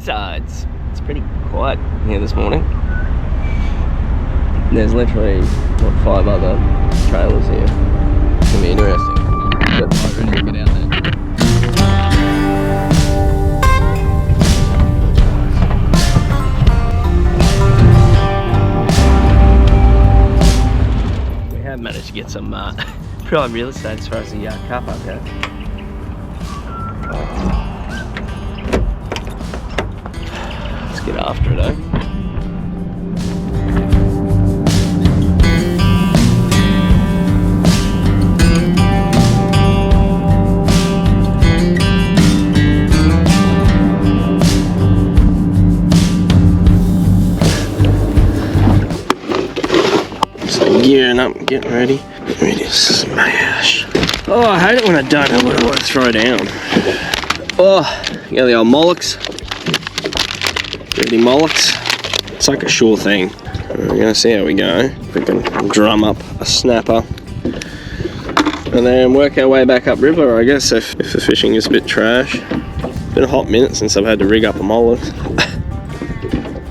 It's pretty quiet here this morning. There's literally, what, 5 other trailers here. It's gonna be interesting. Got the boat ready to get out there. We have managed to get some prime real estate as far as the car park goes. Let's get after it, eh? Gearing up, getting ready to smash. Oh, I hate it when I don't know what I want to throw down. Oh, you got the old mollocks. Dirty mollocks. It's like a sure thing. We're gonna see how we go. If we can drum up a snapper. And then work our way back upriver, I guess, if the fishing is a bit trash. Been a hot minute since I've had to rig up a mullet.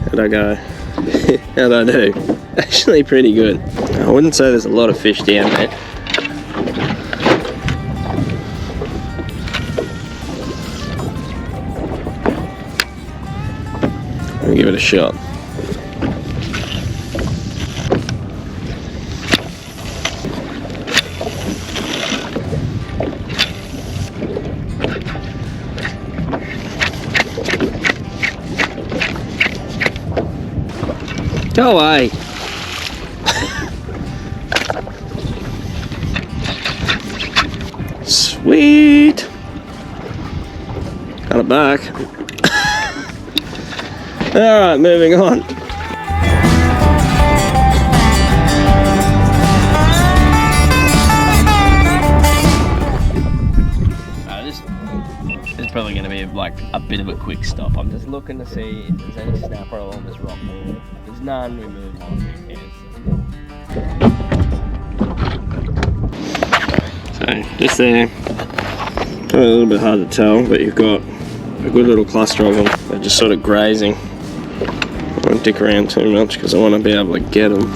How'd I go? How'd I do? Actually pretty good. I wouldn't say there's a lot of fish down there. I'll give it a shot. Go away. Sweet. Got it back. Alright, moving on. This is probably going to be like a bit of a quick stop. I'm just looking to see if there's any snapper along this rock wall. If there's none, we move on. So, just there. Probably a little bit hard to tell, but you've got a good little cluster of them. They're just sort of grazing. I won't dick around too much because I want to be able to get them.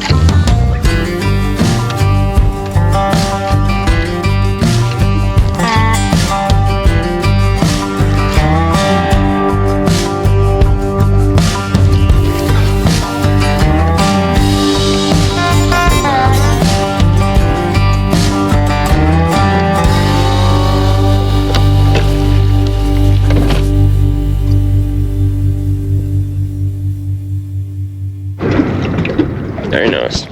Very nice.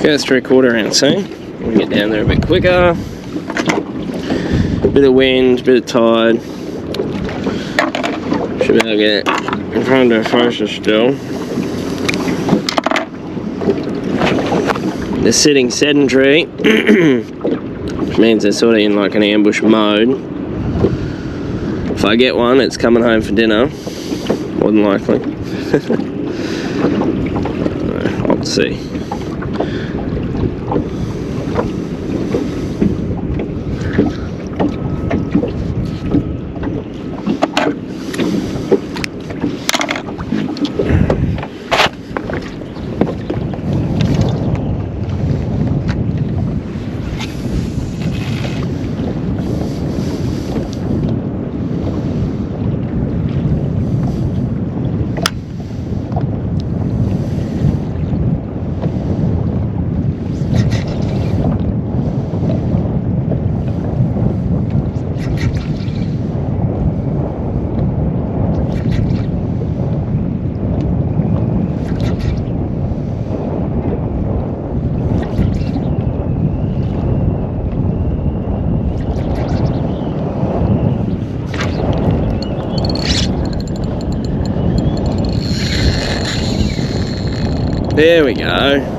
Go 3/4 ounce, eh? We'll get down there a bit quicker. Bit of wind, bit of tide. Should be able to get in front of our focus still. They're sitting sedentary, which means they're sort of in like an ambush mode. If I get one, it's coming home for dinner, more than likely. I'll see. There we go.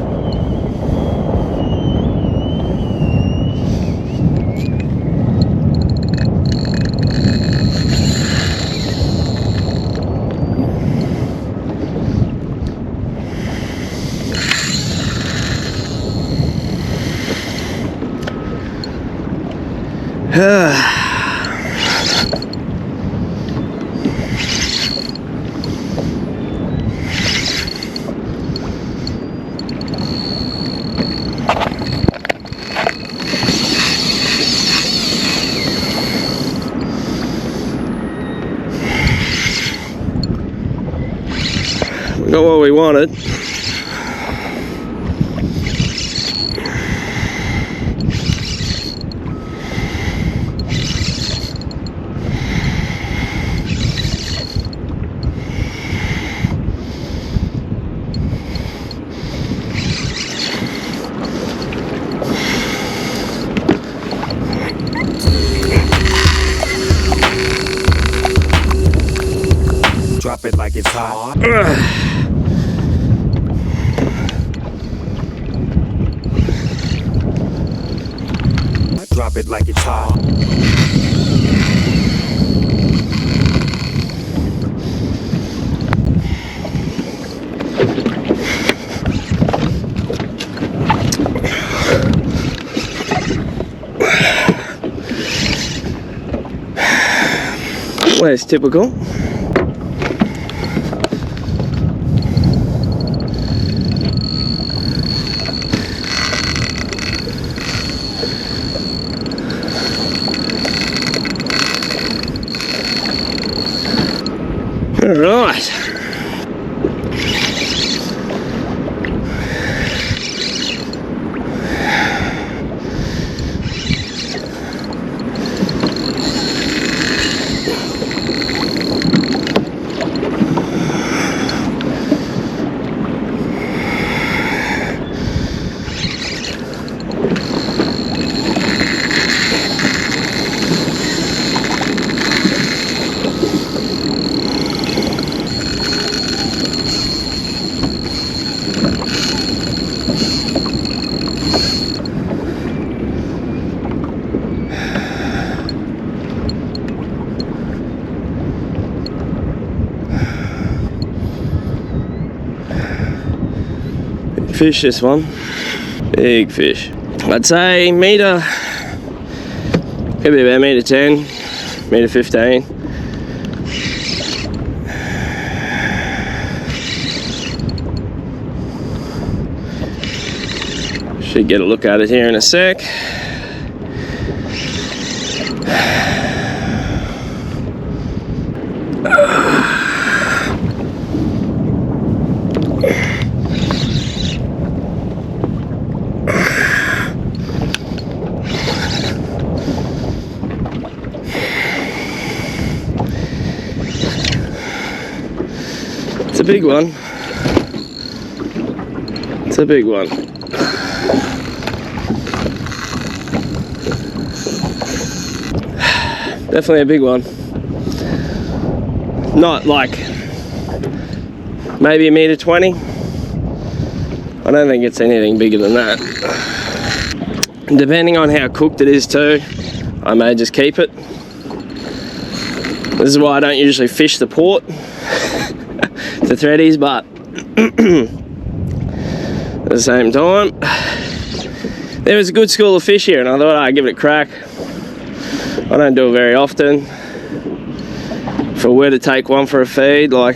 We got what we wanted. Drop it like it's hot. Drop it like it's hot. Well, it's typical. All right. Fish, this one. Big fish. I'd say metre, could be about metre 10, metre 15. Should get a look at it here in a sec. It's a big one. It's a big one. Definitely a big one. Not like maybe a metre 20. I don't think it's anything bigger than that. Depending on how cooked it is too, I may just keep it. This is why I don't usually fish the port. The threadies, but at the same time, there was a good school of fish here, and I thought I'd give it a crack. I don't do it very often. If I were to take one for a feed, like,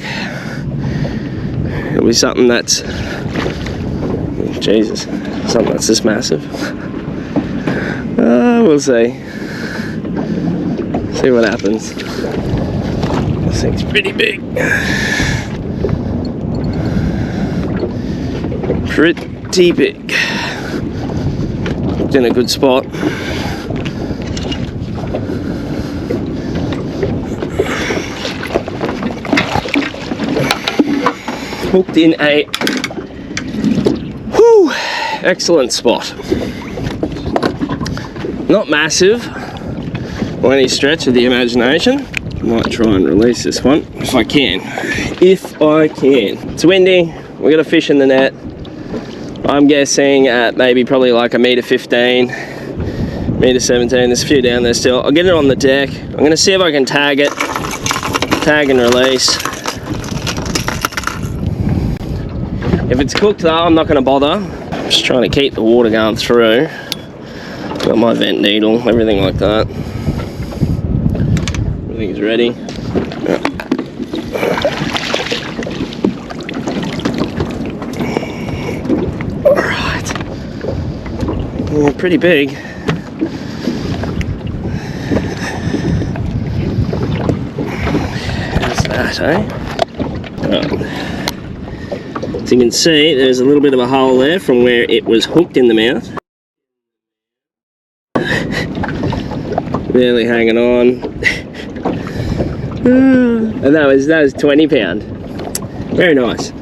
it'll be something that's, Jesus, something that's this massive. We'll see. See what happens. This thing's pretty big. Pretty big. It's in a good spot. Hooked in a excellent spot. Not massive by any stretch of the imagination. Might try and release this one if I can. If I can. It's windy. We got a fish in the net. I'm guessing at maybe probably like 1.15 meters, 17. There's a few down there still. I'll get it on the deck. I'm going to see if I can tag it. Tag and release. If it's cooked though, I'm not going to bother. I'm just trying to keep the water going through. Got my vent needle, everything like that. Everything's ready. Alright. Yeah, pretty big. That, eh? So you can see there's a little bit of a hole there from where it was hooked in the mouth. Barely hanging on. And that was £20. Very nice.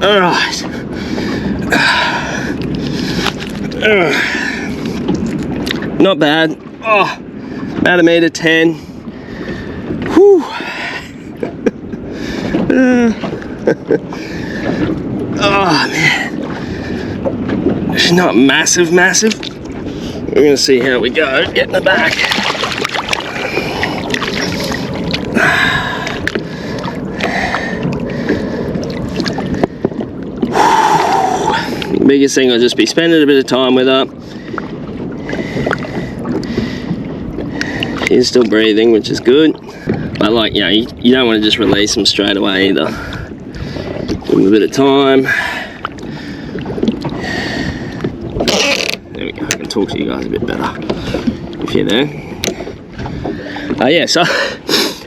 Alright. Not bad. Oh, about 1.10 meters. Whew. Oh man. It's not massive. We're gonna see how we go. Get in the back. Biggest thing, I'll just be spending a bit of time with her. She's still breathing, which is good. But like, you know, you don't want to just release them straight away either. Give them a bit of time. There we go, I can talk to you guys a bit better if you're there. Yeah, so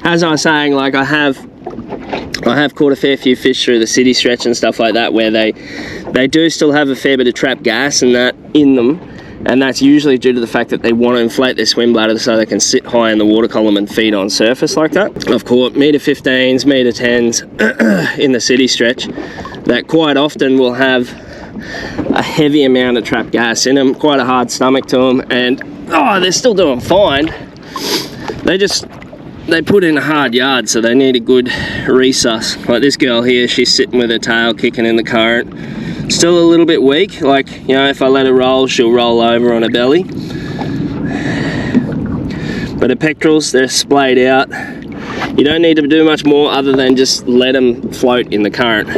as I was saying, like I have caught a fair few fish through the city stretch and stuff like that where they do still have a fair bit of trapped gas and that in them, and that's usually due to the fact that they want to inflate their swim bladder so they can sit high in the water column and feed on surface like that. I've caught 1.15 meters, 1.10s in the city stretch that quite often will have a heavy amount of trapped gas in them, quite a hard stomach to them, and they're still doing fine. They put in a hard yard, so they need a good resus. Like this girl here, she's sitting with her tail kicking in the current. Still a little bit weak, like, you know, if I let her roll, she'll roll over on her belly. But her pectorals, they're splayed out. You don't need to do much more other than just let them float in the current.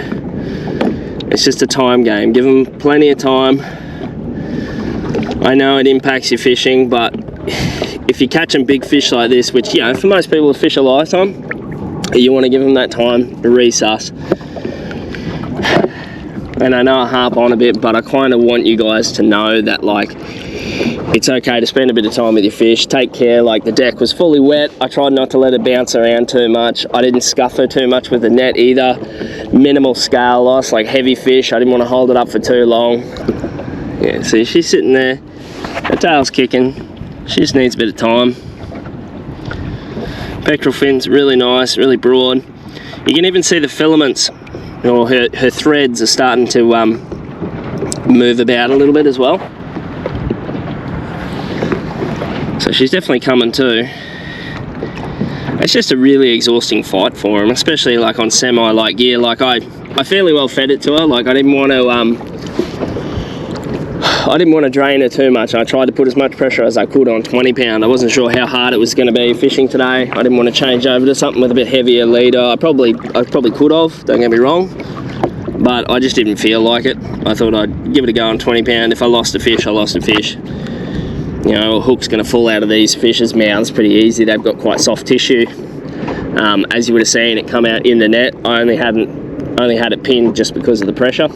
It's just a time game. Give them plenty of time. I know it impacts your fishing, but if you're catching big fish like this, which, you know, for most people a fish a lifetime, you want to give them that time to resus. And I know I harp on a bit, but I kind of want you guys to know that, like, it's okay to spend a bit of time with your fish. Take care. Like, the deck was fully wet. I tried not to let it bounce around too much. I didn't scuff her too much with the net either. Minimal scale loss, like heavy fish. I didn't want to hold it up for too long. Yeah, see, she's sitting there. Her tail's kicking. She just needs a bit of time. Pectoral fin's really nice, really broad. You can even see the filaments, or her threads are starting to move about a little bit as well. So she's definitely coming too. It's just a really exhausting fight for him, especially like on semi-light gear. Like I fairly well fed it to her. Like I didn't want to drain her too much. I tried to put as much pressure as I could on 20 pound. I wasn't sure how hard it was going to be fishing today. I didn't want to change over to something with a bit heavier leader. I probably could have, don't get me wrong, but I just didn't feel like it. I thought I'd give it a go on 20 pound. If I lost a fish, I lost a fish. You know, a hook's going to fall out of these fish's mouths pretty easy. They've got quite soft tissue. As you would have seen, it come out in the net. I only had it pinned just because of the pressure.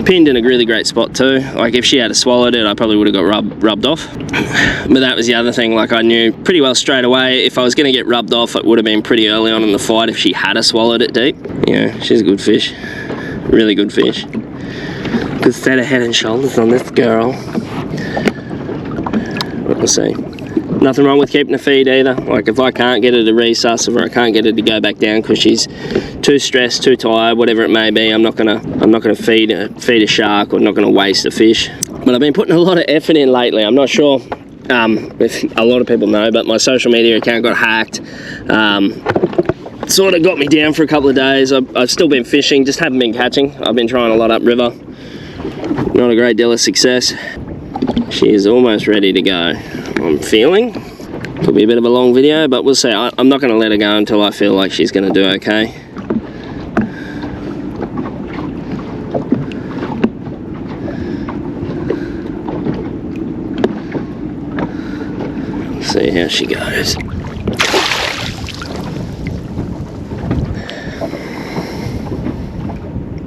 Pinned in a really great spot too. Like if she had swallowed it, I probably would have got rubbed off. But that was the other thing. Like I knew pretty well straight away if I was going to get rubbed off, it would have been pretty early on in the fight if she had swallowed it deep. Yeah, she's a good fish. Really good fish. Good set of head and shoulders on this girl. We'll see. Nothing wrong with keeping the feed either. Like if I can't get her to resus or I can't get her to go back down because she's too stressed, too tired, whatever it may be, I'm not gonna feed a shark or not gonna waste a fish. But I've been putting a lot of effort in lately. I'm not sure if a lot of people know, but my social media account got hacked. Sort of got me down for a couple of days. I've still been fishing, just haven't been catching. I've been trying a lot upriver. Not a great deal of success. She is almost ready to go, I'm feeling. Could be a bit of a long video, but we'll see. I'm not going to let her go until I feel like she's going to do okay. See how she goes.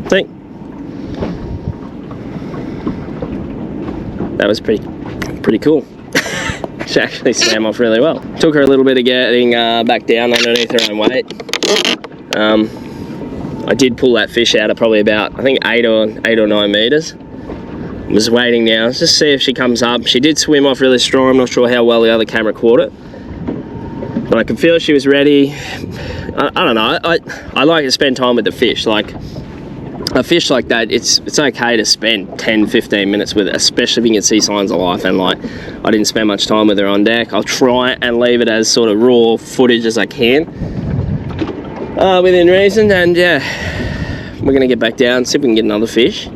See? That was pretty cool. She actually swam off really well. Took her a little bit of getting back down underneath her own weight. I did pull that fish out of probably about, I think 8 or 9 meters. I'm just waiting now, just to see if she comes up. She did swim off really strong. I'm not sure how well the other camera caught it, but I could feel she was ready. I don't know. I like to spend time with the fish. Like a fish like that, it's okay to spend 10-15 minutes with it, especially if you can see signs of life. And like, I didn't spend much time with her on deck. I'll try and leave it as sort of raw footage as I can, within reason. And yeah, we're gonna get back down, see if we can get another fish,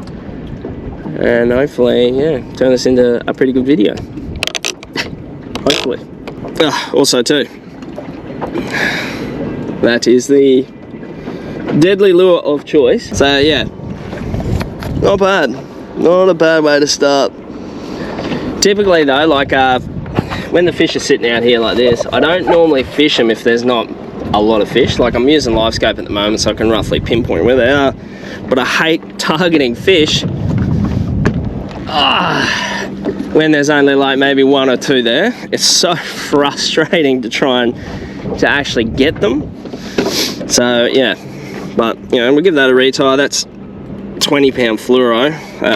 and hopefully, yeah, turn this into a pretty good video. Hopefully. Also too, that is the deadly lure of choice. So yeah, not bad. Not a bad way to start. Typically though, like when the fish are sitting out here like this, I don't normally fish them if there's not a lot of fish. Like I'm using live scope at the moment, so I can roughly pinpoint where they are. But I hate targeting fish when there's only like maybe 1 or 2 there. It's so frustrating to try and to actually get them. So yeah, but you know, we'll give that a retie. That's 20-pound fluoro,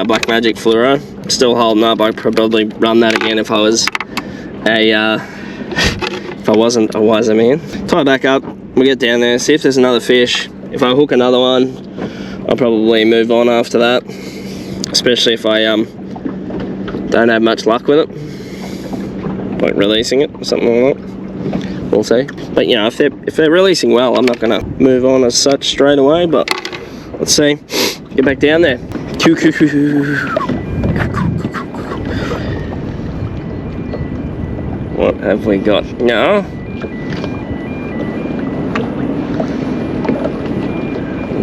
Black Magic fluoro. Still holding up. I'd probably run that again if I was if I wasn't a wiser man. Tie it back up, we'll get down there, see if there's another fish. If I hook another one, I'll probably move on after that, especially if I don't have much luck with it, like releasing it or something like that. We'll see. But you know, if they're releasing well, I'm not gonna move on as such straight away, but let's see. Get back down there. What have we got? No.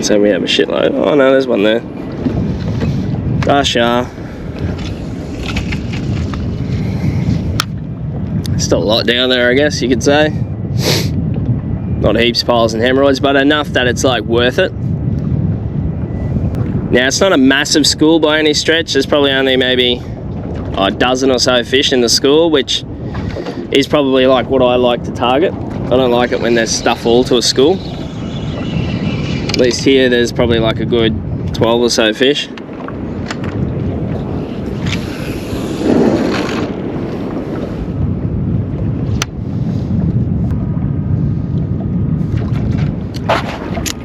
So we have a shitload. Oh no, there's one there. Gosh, still a lot down there, I guess you could say. Not heaps, piles and hemorrhoids, but enough that it's like worth it. Now it's not a massive school by any stretch. There's probably only maybe a dozen or so fish in the school, which is probably like what I like to target. I don't like it when there's stuff all to a school. At least here there's probably like a good 12 or so fish.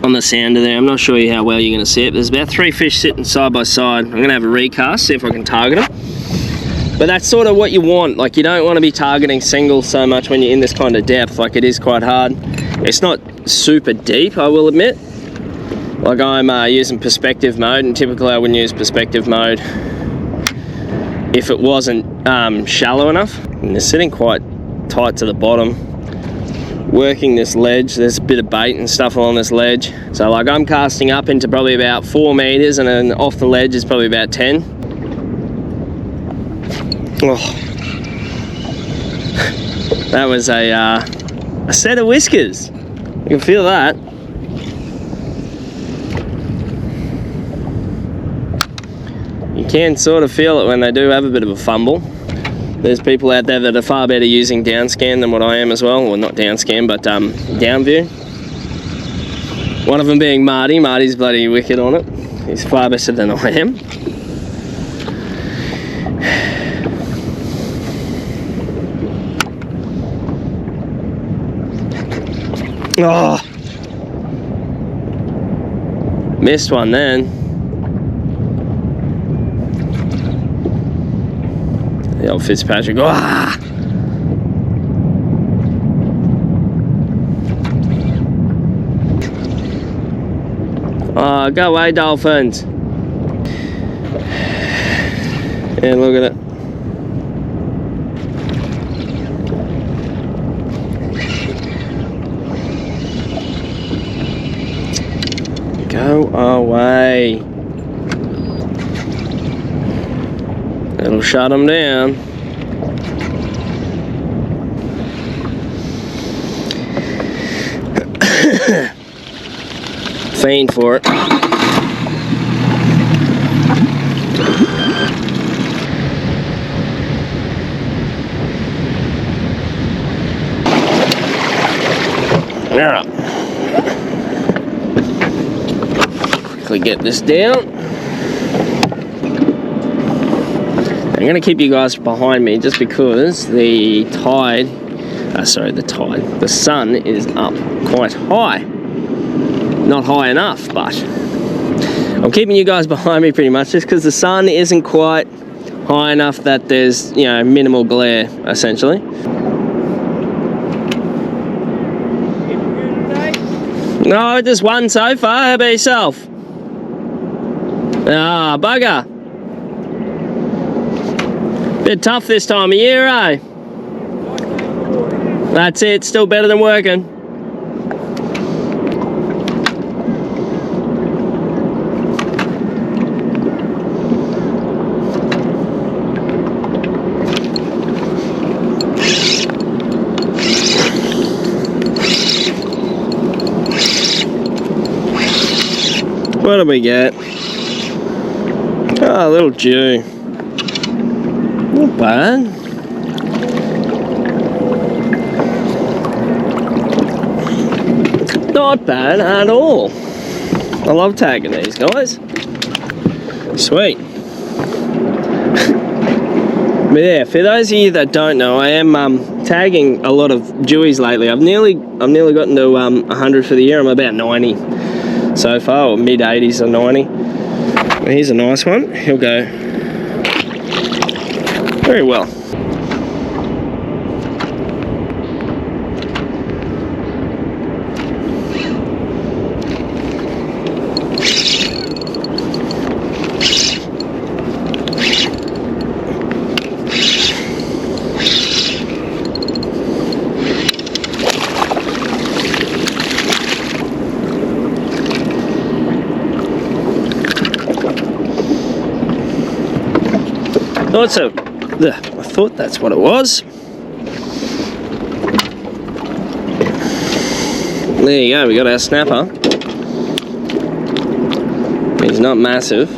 On the sounder there, I'm not sure how well you're going to see it. There's about 3 fish sitting side by side. I'm going to have a recast, see if I can target them. But that's sort of what you want. Like, you don't want to be targeting singles so much when you're in this kind of depth. Like, it is quite hard. It's not super deep, I will admit. Like, I'm using perspective mode, and typically I wouldn't use perspective mode if it wasn't shallow enough. And they're sitting quite tight to the bottom. Working this ledge, there's a bit of bait and stuff along this ledge. So like, I'm casting up into probably about 4 meters, and then off the ledge is probably about 10. Oh. That was a set of whiskers. You can feel that. You can sort of feel it when they do have a bit of a fumble. There's people out there that are far better using downscan than what I am as well. Well, not downscan, but down view. One of them being Marty. Marty's bloody wicked on it. He's far better than I am. Oh, missed one then. The old Fitzpatrick. Ah! Oh, go away, dolphins. And look at it. Go away. It'll shut them down. Fiend for it. Alright. Quickly get this down. I'm going to keep you guys behind me just because the sun is up quite high. Not high enough, but I'm keeping you guys behind me pretty much just because the sun isn't quite high enough that there's, you know, minimal glare, essentially. No, just one so far. How about yourself? Ah, bugger. Bit tough this time of year, eh? That's it, still better than working. What do we get? Oh, a little Jew. Not bad. Not bad at all. I love tagging these guys. Sweet. But yeah, for those of you that don't know, I am tagging a lot of Jewies lately. I've nearly gotten to 100 for the year. I'm about 90 so far, or mid 80s or 90. Well, here's a nice one. He'll go very well. I thought that's what it was. There you go, we got our snapper. He's not massive.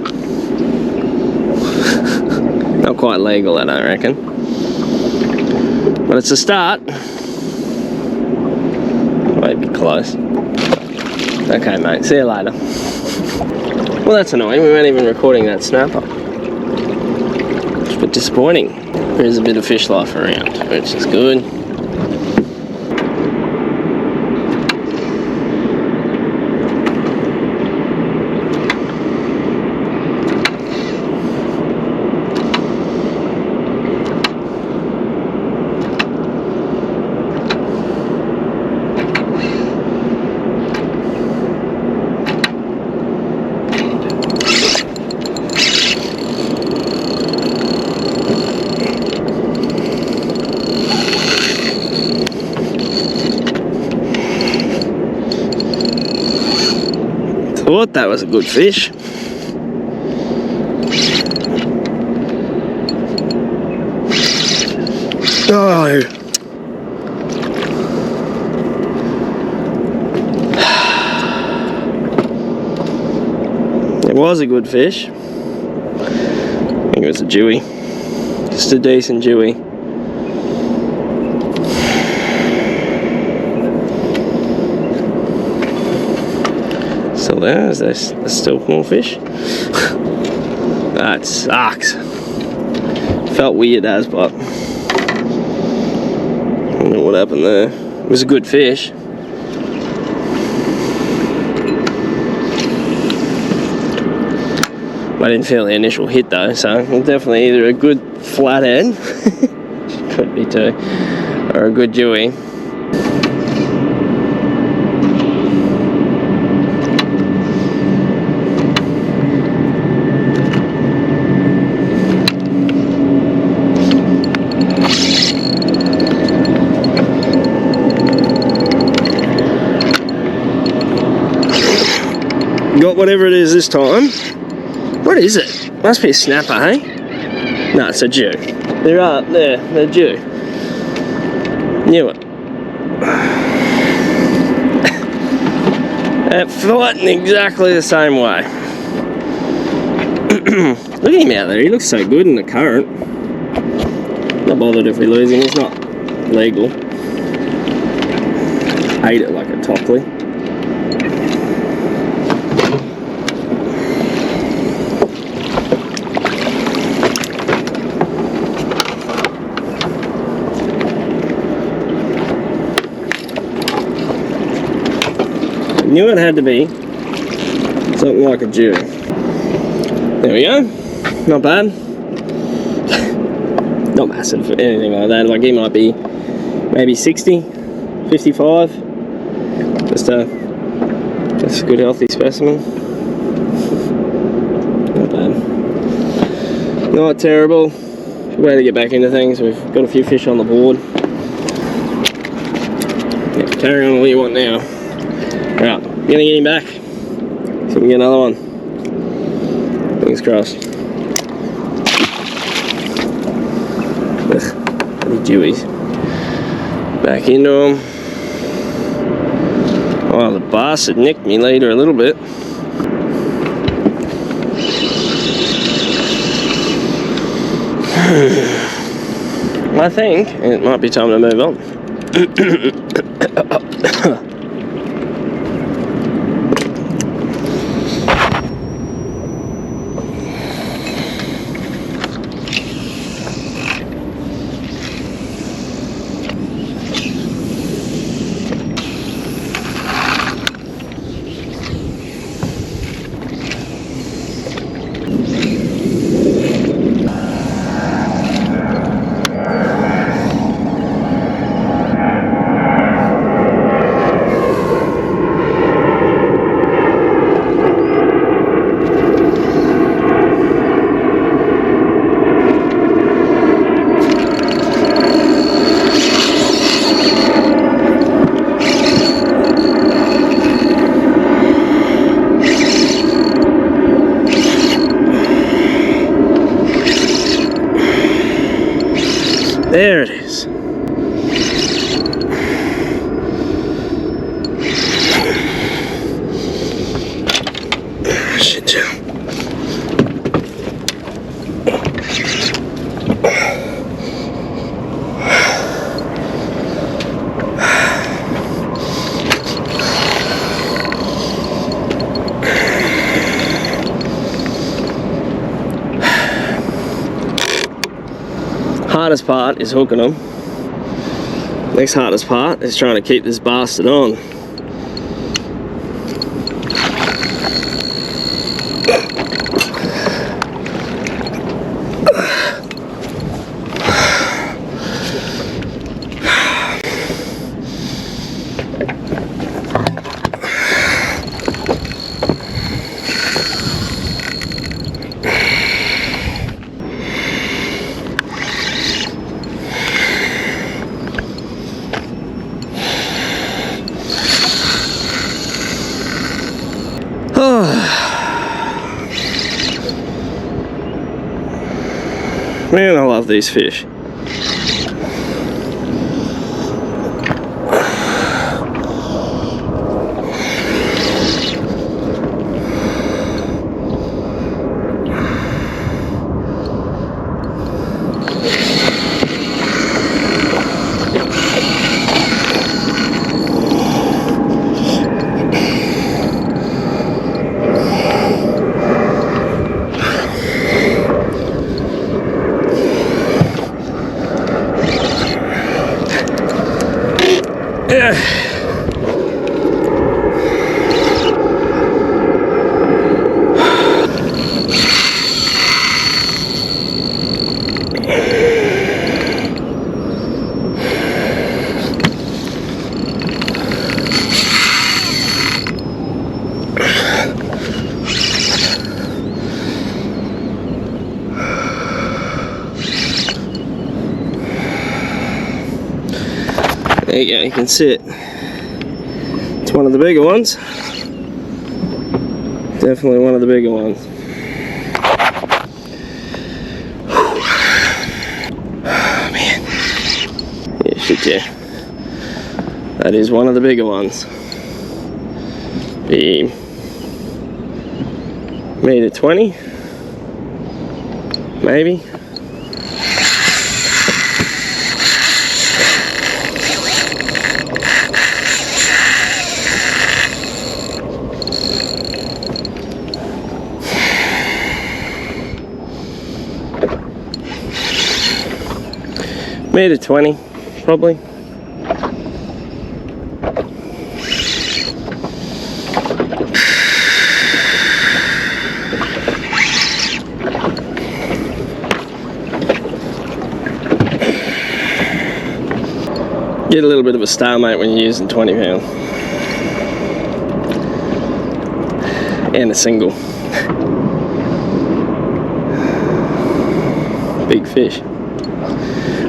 Not quite legal, I don't reckon. But it's a start. Might be close. Okay, mate, see you later. Well, that's annoying, we weren't even recording that snapper. But disappointing. There is a bit of fish life around, which is good. Thought that was a good fish. Oh. It was a good fish. I think it was a Jewy. Just a decent Jewy. Still there? Is there still more fish? That sucks. Felt weird as, but I don't know what happened there. It was a good fish. I didn't feel the initial hit though, so definitely either a good flathead, could be too, or a good Jewy. got whatever it is this time. What is it? Must be a snapper, hey? No, it's a Jew. They're up there, they're Jew. Knew it. They're fighting exactly the same way. Look at him out there, he looks so good in the current. Not bothered if we lose him, he's not legal. Ate it like a tockley. Knew it had to be something like a Jew. There we go. Not bad. Not massive, anything like that. Like he might be maybe 60, 55. Just a good healthy specimen. Not bad. Not terrible. Good way to get back into things. We've got a few fish on the board. Yeah, carry on what you want now. Right, I'm gonna get him back. So we can get another one. Fingers crossed. Ugh, bloody Jewies. Back into him. Oh, the bastard nicked me later a little bit. I think it might be time to move on. There it is. Shit, Joe. Hardest part is hooking them. Next hardest part is trying to keep this bastard on. Man, I love these fish. There you go, you can see it. It's one of the bigger ones. Definitely one of the bigger ones. Oh, man. Yeah, shit, yeah. That is one of the bigger ones. Be meter 20, maybe. Meter 20, probably. Get a little bit of a stalemate when you're using 20 pound. And a single. Big fish.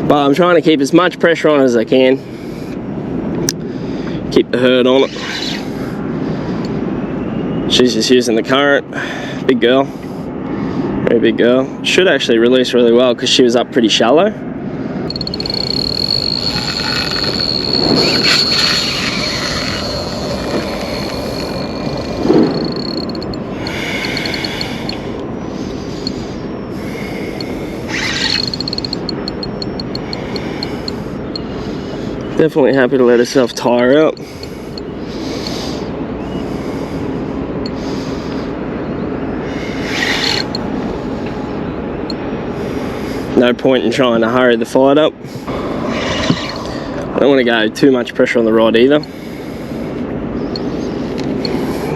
But I'm trying to keep as much pressure on as I can. Keep the herd on it. She's just using the current. Big girl. Very big girl. Should actually release really well because she was up pretty shallow. Definitely happy to let herself tire out. No point in trying to hurry the fight up. I don't want to go too much pressure on the rod either.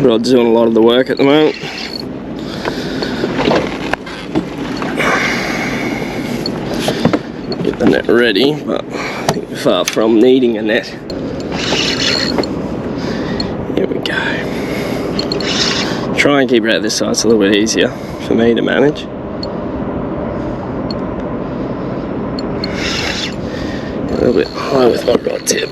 The rod's doing a lot of the work at the moment. Get the net ready, but I think we're far from needing a net. Here we go. Try and keep her out this side, it's a little bit easier for me to manage. A little bit high with my rod tip.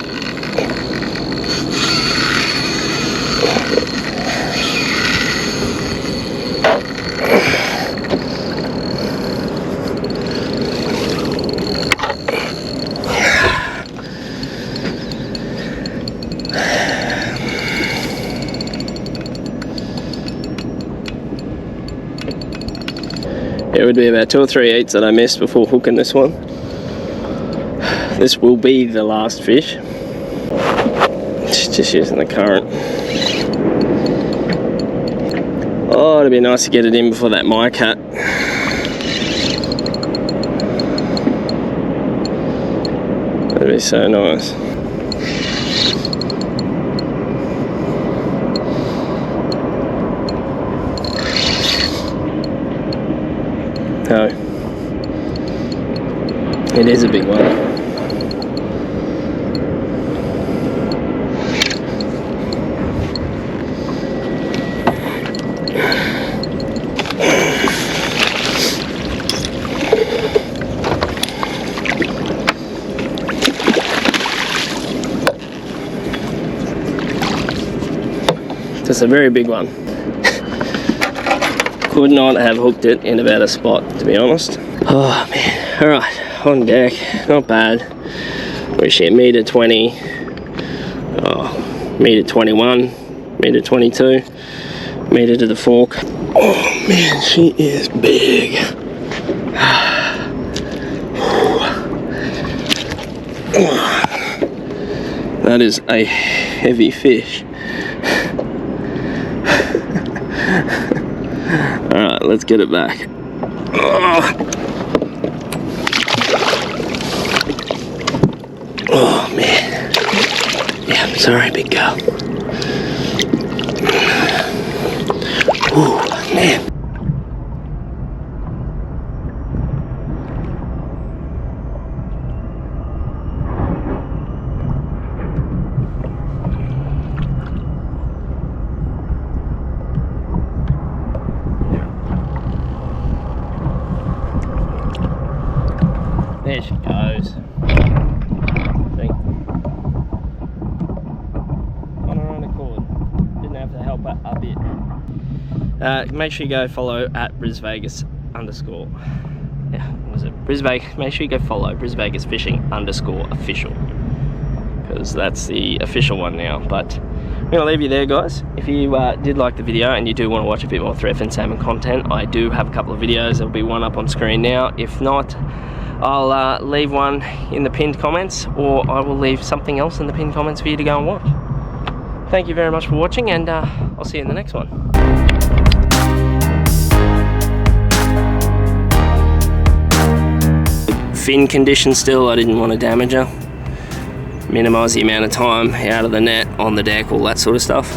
It would be about 2 or 3 eats that I missed before hooking this one. This will be the last fish. Just using the current. Oh, it'd be nice to get it in before that mycat. That'd be so nice. No. It is a big one. Just a very big one. Could not have hooked it in a better spot, to be honest. Oh man, alright, on deck, not bad. We're shit, meter 20, meter 21, meter 22, meter to the fork. Oh man, she is big. That is a heavy fish. Alright, let's get it back. Oh man. Yeah, I'm sorry, big girl. Ooh, man. There she goes. On her own accord. Didn't have to help her a bit. Make sure you go follow at BrisVegas _. Yeah, what was it? BrisVegas. Make sure you go follow BrisVegas Fishing _official, because that's the official one now. But I'm gonna leave you there, guys. If you did like the video and you do want to watch a bit more threadfin salmon content, I do have a couple of videos. There'll be one up on screen now. If not, I'll leave one in the pinned comments, or I will leave something else in the pinned comments for you to go and watch. Thank you very much for watching, and I'll see you in the next one. Fin condition still, I didn't want to damage her. Minimise the amount of time out of the net, on the deck, all that sort of stuff.